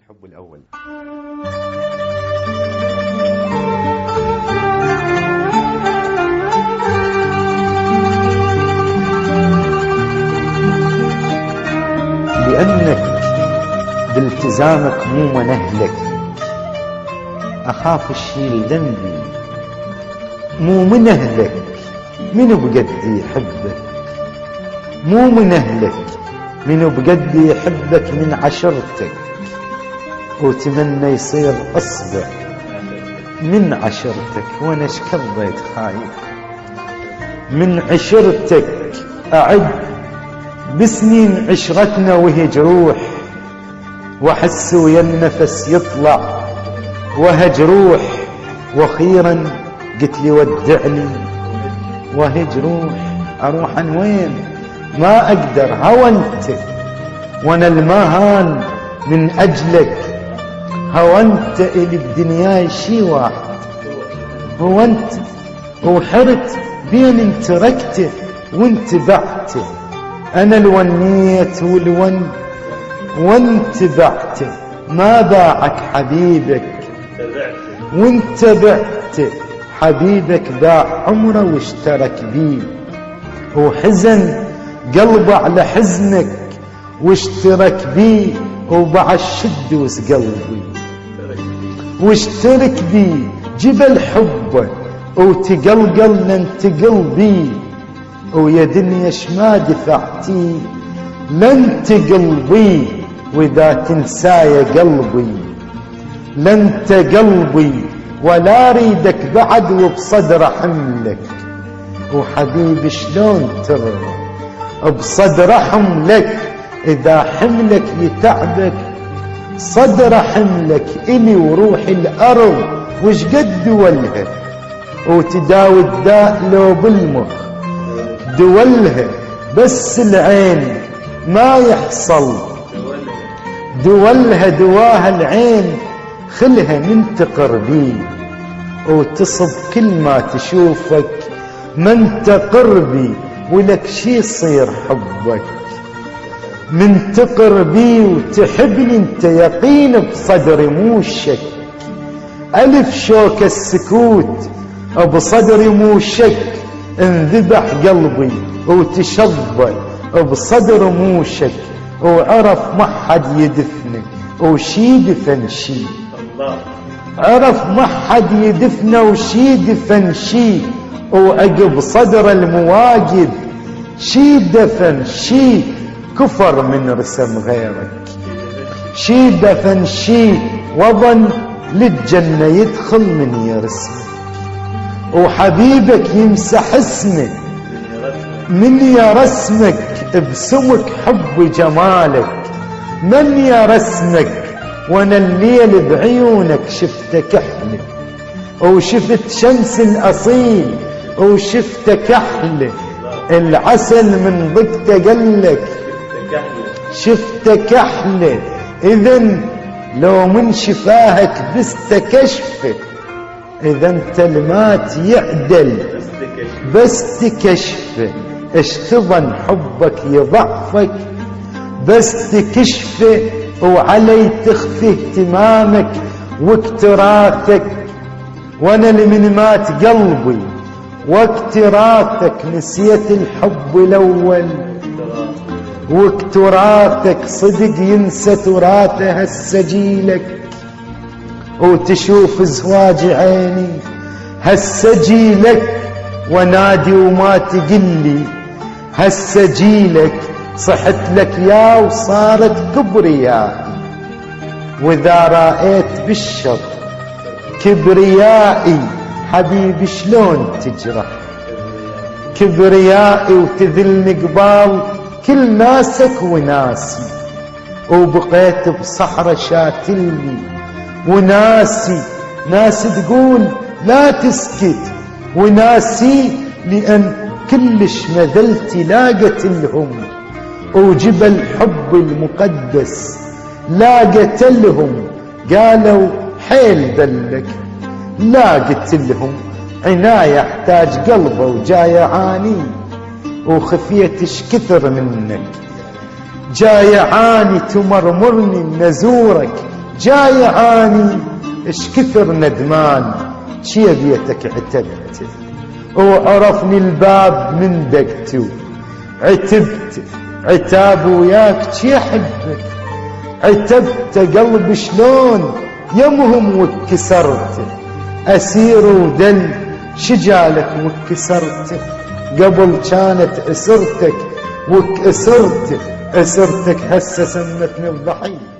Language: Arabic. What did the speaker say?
الحب الأول. لأنك بالتزامك مو منهلك، أخاف الشيل ذنبي مو من أهلك، منو بقد يحبك؟ مو من أهلك، منو بقد يحبك من عشرتك، وتمنى يصير أصبع من عشرتك. وأنا شكرت خايف من عشرتك، أعد بسنين عشرتنا وهي جروح، وأحس ويا النفس يطلع وهي جروح، وأخيرا قلت لي ودعني وهي جروح. أروح عن وين؟ ما أقدر، هونت وأنا المهان من أجلك، هونت إلي بدنياي شي واحد، هونت وحرت بين انت تركته وانت بعته. أنا الونيت وانت بعته، ما باعك حبيبك وانت بعته، حبيبك باع عمره واشترك بيه، وحزن قلبه على حزنك واشترك بيه، وباع الشد وس قلبي واشترك بيه. جبل حبه وتقلقل ننتقل بيه، ويا دنيا شما دفعتي لن تقلبي، واذا تنسايا قلبي لن تقلبي، ولا ريدك بعد وبصدر حملك. وحبيبي شلون ترضى بصدر حملك؟ اذا حملك يتعبك صدر حملك الي وروحي الارض وش قد دولها، وتداوي الداء لو بالمخ دولها، بس العين ما يحصل دولها، دواها العين خلها من تقربي، وتصب كل ما تشوفك من تقربي، ولك شي يصير حبك من تقربي وتحبني انت يقين بصدري مو الشك. ألف شوك السكوت بصدري مو شك، انذبح قلبي وتشظى بصدر مو شك، وعرف ما حد يدفنه وشي دفن شي، عرف ما حد يدفنه وشي دفن شي، وعقب صدر المواجد شي دفن شي، كفر من رسم غيرك شي دفن شي، وظن للجنة يدخل من يرسم، وحبيبك يمسح اسمك من يرسمك بسمك حب جمالك. من يرسمك وانا الليل بعيونك شفتك احلى، وشفت شمس الاصيل وشفتك احلى، العسل من ضقته قلك شفتك احلى. اذن لو من شفاهك بس تكشفه، اذا انت المات يعدل بس تكشفه، اشتظن حبك يضعفك بس تكشفه، وعلي تخفي اهتمامك واكتراثك. وانا لمن مات قلبي واكتراثك، نسيت الحب الاول واكتراثك، صدق ينسى تراثه هالسجيلك، وتشوف زواج عيني هالسجيلك، ونادي وما تقلي هالسجيلك. صحت لك يا وصارت كبريائي، واذا رأيت بالشط كبريائي، حبيبي شلون تجرح كبريائي، وتذلني قبال كل ناسك وناسي، وبقيت بصحرة شاتلني وناسي. ناس تقول لا تسكت وناسي، لأن كلش مذلتي لاقت لهم، وجبل حب المقدس لاقت لهم. قالوا حيل دلك، لاقت لهم عناية احتاج قلبه وجاي عاني، وخفيتش كثر منك جاي عاني، تمرمرني نزورك جاي عاني اش كثر ندمان شي بيتك عتبت وعرفني الباب من دقته عتبت عتاب وياك شي احبك عتبت قلبي شلون يمهم وكسرت اسير ودل شجالك وكسرت قبل كانت اسرتك وكسرت اسرتك هسه سمتني الضحيه